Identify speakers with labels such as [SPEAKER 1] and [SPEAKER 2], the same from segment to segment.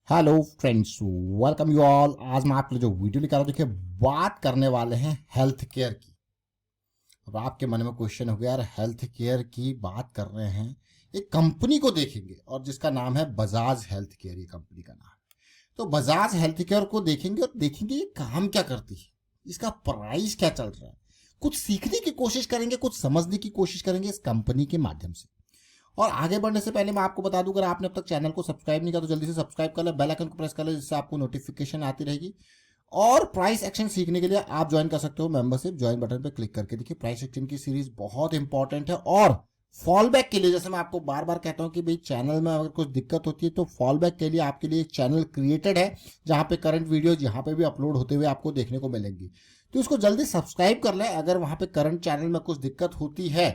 [SPEAKER 1] Hello friends, welcome you all. आज मैं आपके लिए जो वीडियो लेकर आ रहा हूं, देखिए बात करने वाले हैं हेल्थ केयर की। अब आपके मन में क्वेश्चन हो गया, यार हेल्थ केयर की बात कर रहे हैं, एक कंपनी को देखेंगे और जिसका नाम है बजाज हेल्थ केयर। ये कंपनी का नाम है। तो बजाज हेल्थ केयर को देखेंगे और देखेंगे ये काम क्या करती है, इसका प्राइस क्या चल रहा है, कुछ सीखने की कोशिश करेंगे, कुछ समझने की कोशिश करेंगे इस कंपनी के माध्यम से। और आगे बढ़ने से पहले मैं आपको बता दूं, अगर आपने अब तक चैनल को सब्सक्राइब नहीं किया तो जल्दी से सब्सक्राइब कर ले, बेल आइकन को प्रेस कर ले, जिससे आपको नोटिफिकेशन आती रहेगी। और प्राइस एक्शन सीखने के लिए आप ज्वाइन कर सकते हो मेंबरशिप, ज्वाइन बटन पर क्लिक करके। देखिए प्राइस एक्शन की सीरीज बहुत इंपॉर्टेंट है। और फॉल बैक के लिए, जैसे मैं आपको बार बार कहता हूं कि भाई चैनल में अगर कुछ दिक्कत होती है तो फॉल बैक के लिए आपके लिए एक चैनल क्रिएटेड है, जहां पे करंट वीडियो जहां पे भी अपलोड होते हुए आपको देखने को मिलेंगी। तो इसको जल्दी सब्सक्राइब कर ले। अगर वहां पे करंट चैनल में कुछ दिक्कत होती है,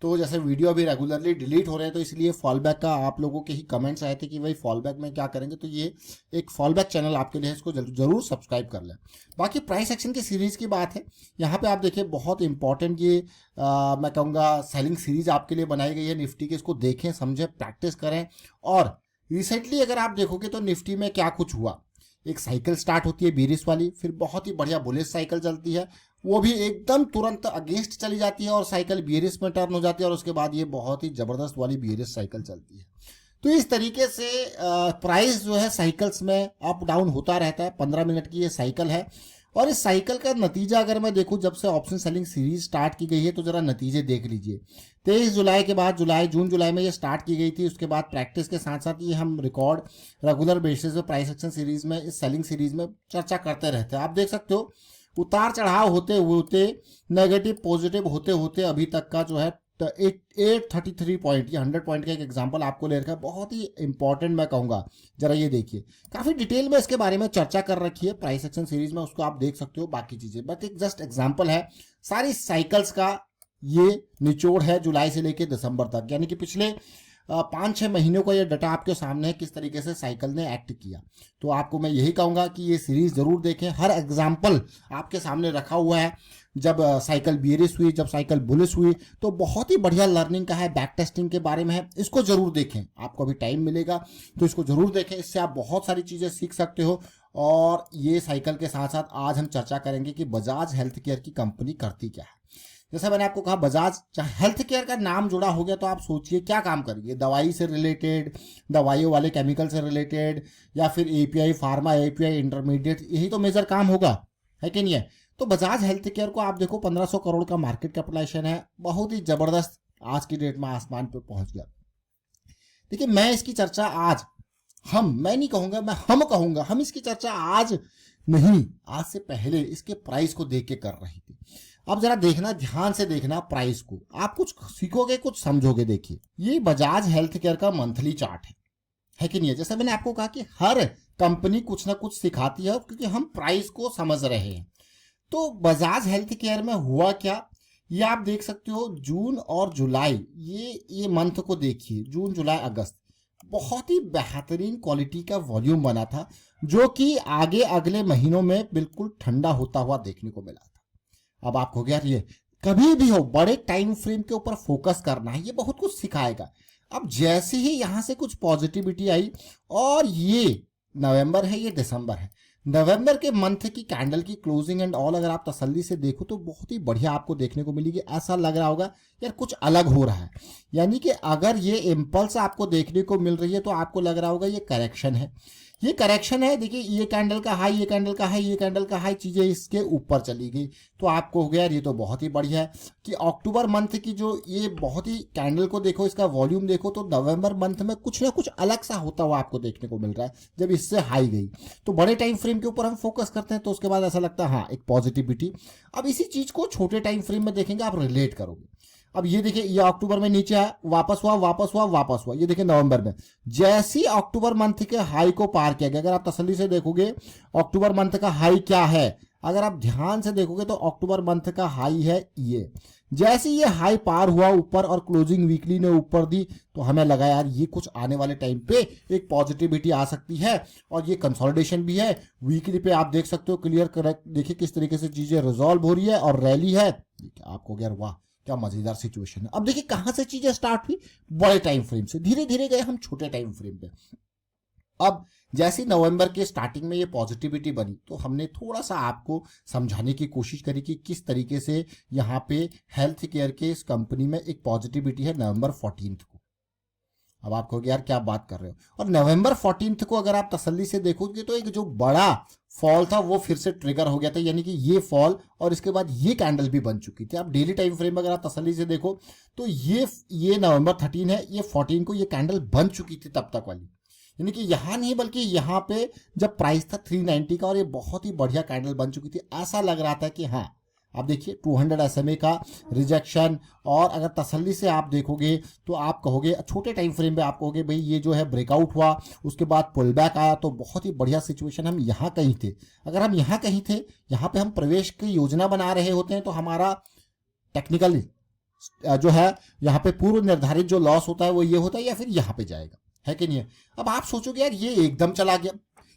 [SPEAKER 1] तो जैसे वीडियो अभी रेगुलरली डिलीट हो रहे हैं, तो इसलिए फॉल बैक का आप लोगों के ही कमेंट्स आए थे कि भाई फॉल बैक में क्या करेंगे, तो ये एक फॉल बैक चैनल आपके लिए है, इसको जरूर सब्सक्राइब कर लें। बाकी प्राइस एक्शन की सीरीज की बात है, यहाँ पे आप देखिए बहुत इंपॉर्टेंट ये मैं कहूँगा सेलिंग सीरीज आपके लिए बनाई गई है निफ्टी की। इसको देखें, समझें, प्रैक्टिस करें। और रिसेंटली अगर आप देखोगे तो निफ्टी में क्या कुछ हुआ, एक साइकिल स्टार्ट होती है बीरिश वाली, फिर बहुत ही बढ़िया बुलिश साइकिल चलती है, वो भी एकदम तुरंत अगेंस्ट चली जाती है और साइकिल बियरिश में टर्न हो जाती है, और उसके बाद ये बहुत ही जबरदस्त वाली बियरिश साइकिल चलती है। तो इस तरीके से प्राइस जो है साइकिल्स में अप डाउन होता रहता है। 15 मिनट की ये साइकिल है। और इस साइकिल का नतीजा अगर मैं देखूं, जब से ऑप्शन सेलिंग सीरीज स्टार्ट की गई है, तो जरा नतीजे देख लीजिए। 23 जुलाई के बाद जून जुलाई में ये स्टार्ट की गई थी। उसके बाद प्रैक्टिस के साथ साथ ये हम रिकॉर्ड रेगुलर बेसिस पे प्राइस एक्शन सीरीज में, इस सेलिंग सीरीज में चर्चा करते रहते हैं। आप देख सकते हो उतार चढ़ाव होते होते, नेगेटिव पॉजिटिव होते होते अभी तक का जो है 833 पॉइंट, ये 100 पॉइंट का एक एग्जांपल आपको ले रखा है। बहुत ही इंपॉर्टेंट मैं कहूंगा, जरा ये देखिए, काफी डिटेल में इसके बारे में चर्चा कर रखी है प्राइस एक्शन सीरीज में, उसको आप देख सकते हो। बाकी चीजें बट एक जस्ट एग्जांपल है, सारी साइकिल्स का ये निचोड़ है जुलाई से लेकर दिसंबर तक, यानी कि पिछले 5-6 महीनों का ये डाटा आपके सामने है, किस तरीके से साइकिल ने एक्ट किया। तो आपको मैं यही कहूंगा कि ये सीरीज जरूर देखें। हर एग्जाम्पल आपके सामने रखा हुआ है। जब साइकिल बियरिश हुई, जब साइकिल बुलिश हुई, तो बहुत ही बढ़िया लर्निंग का है, बैक टेस्टिंग के बारे में है। इसको जरूर देखें, आपको अभी टाइम मिलेगा तो इसको जरूर देखें, इससे आप बहुत सारी चीजें सीख सकते हो। और ये साइकिल के साथ साथ आज हम चर्चा करेंगे कि बजाज हेल्थ केयर की कंपनी करती क्या है। जैसा मैंने आपको कहा, बजाज हेल्थ केयर का नाम जुड़ा हो गया, तो आप सोचिए क्या काम करेंगे, दवाई से रिलेटेड, दवाइयों वाले केमिकल से रिलेटेड, या फिर एपीआई, फार्मा एपीआई, इंटरमीडिएट, यही तो मेजर काम होगा, है कि नहीं है। तो बजाज हेल्थ केयर को आप देखो, 1500 करोड़ का मार्केट कैपिटलाइजेशन है, बहुत ही जबरदस्त, आज की डेट में आसमान पे पहुंच गया। देखिए मैं इसकी चर्चा आज, मैं नहीं कहूंगा, हम कहूंगा, हम इसकी चर्चा आज नहीं, आज से पहले इसके प्राइस को देख के कर रही थी। अब जरा देखना, ध्यान से देखना प्राइस को, आप कुछ सीखोगे, कुछ समझोगे। देखिए ये बजाज हेल्थ केयर का मंथली चार्ट है कि नहीं है। जैसे मैंने आपको कहा कि हर कंपनी कुछ ना कुछ सिखाती है, क्योंकि हम प्राइस को समझ रहे हैं। तो बजाज हेल्थ केयर में हुआ क्या, ये आप देख सकते हो। जून और जुलाई, ये मंथ को देखिए, जून जुलाई अगस्त, बहुत ही बेहतरीन क्वालिटी का वॉल्यूम बना था, जो कि आगे अगले महीनों में बिल्कुल ठंडा होता हुआ देखने को मिला था। अब आप हो गया, ये कभी भी हो बड़े टाइम फ्रेम के ऊपर फोकस करना है, ये बहुत कुछ सिखाएगा। अब जैसे ही यहां से कुछ पॉजिटिविटी आई, और ये नवंबर है, ये दिसंबर है, नवंबर के मंथ की कैंडल की क्लोजिंग एंड ऑल अगर आप तसल्ली से देखो तो बहुत ही बढ़िया आपको देखने को मिलेगी। ऐसा लग रहा होगा यार कुछ अलग हो रहा है, यानी कि अगर ये इम्पल्स आपको देखने को मिल रही है तो आपको लग रहा होगा ये करेक्शन है, ये करेक्शन है। देखिए ये कैंडल का हाई, ये कैंडल का हाई, ये कैंडल का हाई, चीजें इसके ऊपर चली गई, तो आपको हो गया ये तो बहुत ही बढ़िया है कि अक्टूबर मंथ की जो ये बहुत ही कैंडल को देखो, इसका वॉल्यूम देखो, तो नवंबर मंथ में कुछ ना कुछ अलग सा होता हुआ आपको देखने को मिल रहा है जब इससे हाई गई। तो बड़े टाइम फ्रेम के ऊपर हम फोकस करते हैं, तो उसके बाद ऐसा लगता है हाँ एक पॉजिटिविटी। अब इसी चीज को छोटे टाइम फ्रेम में देखेंगे, आप रिलेट करोगे। अब ये देखिए, ये अक्टूबर में नीचे आया, वापस हुआ, वापस हुआ, वापस हुआ, ये देखिए नवंबर में जैसी अक्टूबर मंथ के हाई को पार किया गया। अगर आप तसल्ली से देखोगे अक्टूबर मंथ का हाई क्या है, अगर आप ध्यान से देखोगे तो अक्टूबर मंथ का हाई है ये। जैसे ये हाई पार हुआ ऊपर और क्लोजिंग वीकली ने ऊपर दी, तो हमें लगा यार ये कुछ आने वाले टाइम पे एक पॉजिटिविटी आ सकती है, और ये कंसोलिडेशन भी है। वीकली पे आप देख सकते हो क्लियर करेक्ट, देखिए किस तरीके से चीजें रिजॉल्व हो रही है और रैली है। आपको यार वाह क्या मजेदार सिचुएशन है। अब देखिए कहां से चीजें स्टार्ट हुई, बड़े टाइम फ्रेम से, धीरे धीरे गए हम छोटे टाइम फ्रेम पे। अब जैसे नवंबर के स्टार्टिंग में ये पॉजिटिविटी बनी तो हमने थोड़ा सा आपको समझाने की कोशिश करी कि किस तरीके से यहाँ पे हेल्थ केयर के इस कंपनी में एक पॉजिटिविटी है नवंबर 14 को। अब आप कहोगे यार क्या बात कर रहे हो, और नवंबर 14 को अगर आप तसल्ली से देखोगे तो एक जो बड़ा फॉल था वो फिर से ट्रिगर हो गया था, यानी कि ये फॉल और इसके बाद ये कैंडल भी बन चुकी थी। आप डेली टाइम फ्रेम में अगर आप तसल्ली से देखो तो ये नवंबर 13 है, ये 14 को ये कैंडल बन चुकी थी तब तक वाली, यानी कि यहाँ नहीं बल्कि यहाँ पे जब प्राइस था 390 का और ये बहुत ही बढ़िया कैंडल बन चुकी थी। ऐसा लग रहा था कि हाँ आप देखिए 200 SMA का रिजेक्शन, और अगर तसल्ली से आप देखोगे तो आप कहोगे छोटे टाइम फ्रेम में आप कहोगे भाई ये जो है ब्रेकआउट हुआ, उसके बाद पुल बैक आया तो बहुत ही बढ़िया सिचुएशन। हम यहाँ कहीं थे, अगर हम यहाँ कहीं थे, यहाँ पे हम प्रवेश की योजना बना रहे होते हैं तो हमारा टेक्निकली जो है यहाँ पे पूर्व निर्धारित जो लॉस होता है वो ये होता है या फिर यहाँ पे जाएगा, है कि नहीं है। अब आप सोचोगे यार ये एकदम चला गया,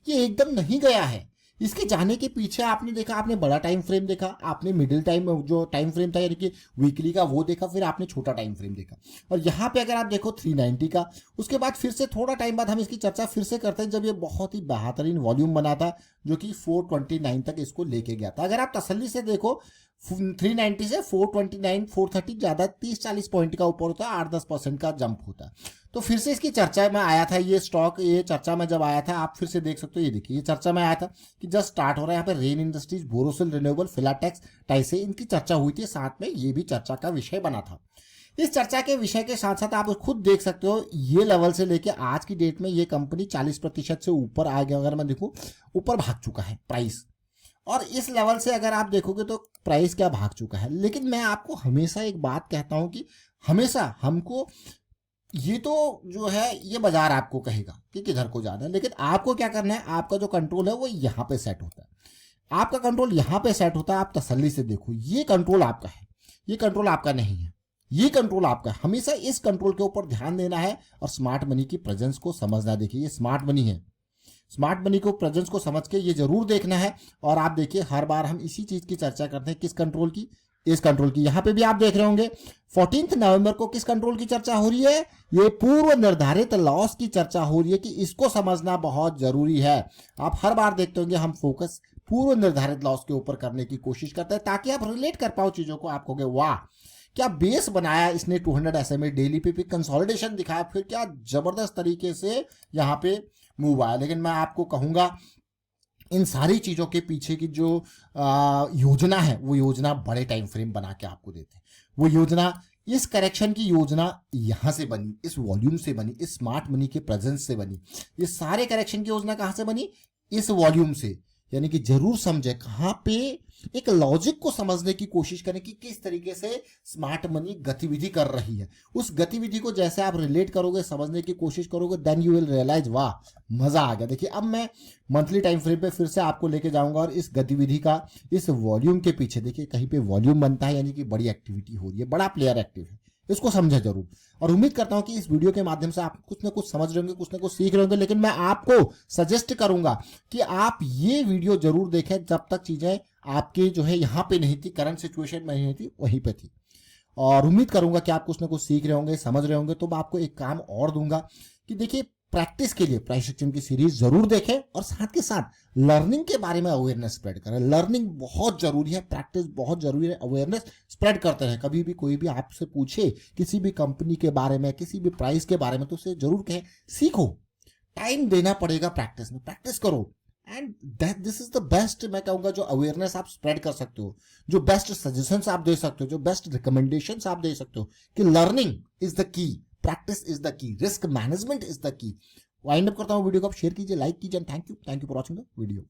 [SPEAKER 1] ये एकदम नहीं गया है। इसके जाने के पीछे आपने देखा, आपने बड़ा टाइम फ्रेम देखा, आपने मिडिल टाइम जो टाइम फ्रेम था यानी कि वीकली का वो देखा, फिर आपने छोटा टाइम फ्रेम देखा, और यहाँ पे अगर आप देखो 390 का, उसके बाद फिर से थोड़ा टाइम बाद हम इसकी चर्चा फिर से करते हैं जब ये बहुत ही बेहतरीन वॉल्यूम बना था जो कि 429 तक इसको लेके गया था। अगर आप तसल्ली से देखो 390 से 429 430 ज्यादा 30-40 पॉइंट का ऊपर होता है, 8-10% का जंप होता है। तो फिर से इसकी चर्चा में आया था ये स्टॉक, ये चर्चा में जब आया था आप फिर से देख सकते हो, ये देखिए ये चर्चा में आया था कि जस्ट स्टार्ट हो रहा है। यहाँ पे Rain Industries, Borosil Renewable, Filatex, टाइसे, इनकी चर्चा हुई थी, साथ में ये भी चर्चा का विषय बना था। इस चर्चा के विषय के साथ साथ आप खुद देख सकते हो ये लेवल से लेके आज की डेट में ये कंपनी 40% से ऊपर आ गया, अगर मैं देखूं ऊपर भाग चुका है प्राइस, और इस लेवल से अगर आप देखोगे तो प्राइस क्या भाग चुका है। लेकिन मैं आपको हमेशा एक बात कहता हूं कि हमेशा हमको ये तो जो है ये बाजार आपको कहेगा कि किधर को जाना है, लेकिन आपको क्या करना है, आपका जो कंट्रोल है वो यहाँ पे सेट होता है। आपका कंट्रोल यहाँ पे सेट होता है। आप तसल्ली से देखो ये कंट्रोल आपका है, ये कंट्रोल आपका नहीं है, ये कंट्रोल आपका है। हमेशा इस कंट्रोल के ऊपर ध्यान देना है और स्मार्ट मनी की प्रेजेंस को समझना। देखिए ये स्मार्ट मनी है, स्मार्ट मनी को प्रेजेंस को समझ के ये जरूर देखना है। और आप देखिए हर बार हम इसी चीज की चर्चा करते हैं, किस कंट्रोल की, इस कंट्रोल की। यहां पे भी आप देख रहे होंगे 14 नवंबर को किस कंट्रोल की चर्चा हो रही है, ये पूर्व निर्धारित लॉस की चर्चा हो रही है कि इसको समझना बहुत जरूरी है। आप हर बार देखते होंगे हम फोकस पूर्व निर्धारित लॉस के ऊपर करने की कोशिश करते हैं ताकि आप रिलेट कर पाओ चीजों को। आप कहोगे वाह क्या बेस बनाया इसने, 200 SMA डेली पे कंसोलिडेशन दिखाया, फिर क्या जबरदस्त तरीके से यहाँ पे मूव आया। लेकिन मैं आपको कहूंगा इन सारी चीजों के पीछे की जो योजना है वो योजना बड़े टाइम फ्रेम बना के आपको देते हैं। वो योजना, इस करेक्शन की योजना यहां से बनी, इस वॉल्यूम से बनी, इस स्मार्ट मनी के प्रेजेंस से बनी। ये सारे करेक्शन की योजना कहां से बनी, इस वॉल्यूम से। यानी कि जरूर समझे कहां पे, एक लॉजिक को समझने की कोशिश करें कि किस तरीके से स्मार्ट मनी गतिविधि कर रही है। उस गतिविधि को जैसे आप रिलेट करोगे, समझने की कोशिश करोगे, देन यू विल रियलाइज वाह मजा आ गया। देखिए अब मैं मंथली टाइम फ्रेम पे फिर से आपको लेके जाऊंगा और इस गतिविधि का, इस वॉल्यूम के पीछे देखिए कहीं पे वॉल्यूम बनता है, यानी कि बड़ी एक्टिविटी हो रही है, बड़ा प्लेयर एक्टिव है। इसको समझे जरूर, और उम्मीद करता हूं कि इस वीडियो के माध्यम से आप कुछ ना कुछ समझ रहे होंगे, कुछ ना कुछ सीख रहे होंगे। लेकिन मैं आपको सजेस्ट करूंगा कि आप ये वीडियो जरूर देखें जब तक चीजें आपके जो है यहाँ पे नहीं थी, करंट सिचुएशन में नहीं थी, वहीं पे थी। और उम्मीद करूंगा कि आप कुछ ना कुछ सीख रहे होंगे, समझ रहे होंगे। तो मैं आपको एक काम और दूंगा कि देखिए प्रैक्टिस के लिए प्राइस एक्शन की सीरीज जरूर देखें और साथ के साथ लर्निंग के बारे में अवेयरनेस स्प्रेड करें। लर्निंग बहुत जरूरी है, प्रैक्टिस बहुत जरूरी है, अवेयरनेस स्प्रेड करते रहें। कभी भी कोई भी आपसे पूछे किसी भी कंपनी के बारे में, किसी भी प्राइस के बारे में, तो उसे जरूर कहें सीखो, टाइम देना पड़ेगा प्रैक्टिस में, प्रैक्टिस करो। And this is the best, मैं कहूंगा, जो अवेयरनेस आप स्प्रेड कर सकते हो, जो बेस्ट सजेशंस आप दे सकते हो, जो बेस्ट रिकमेंडेशंस आप दे सकते हो कि learning is the key, practice is the key, risk management is the key. Wind up करता हूं वीडियो को, आप शेयर कीजिए, लाइक कीजिए। Thank you for watching the video.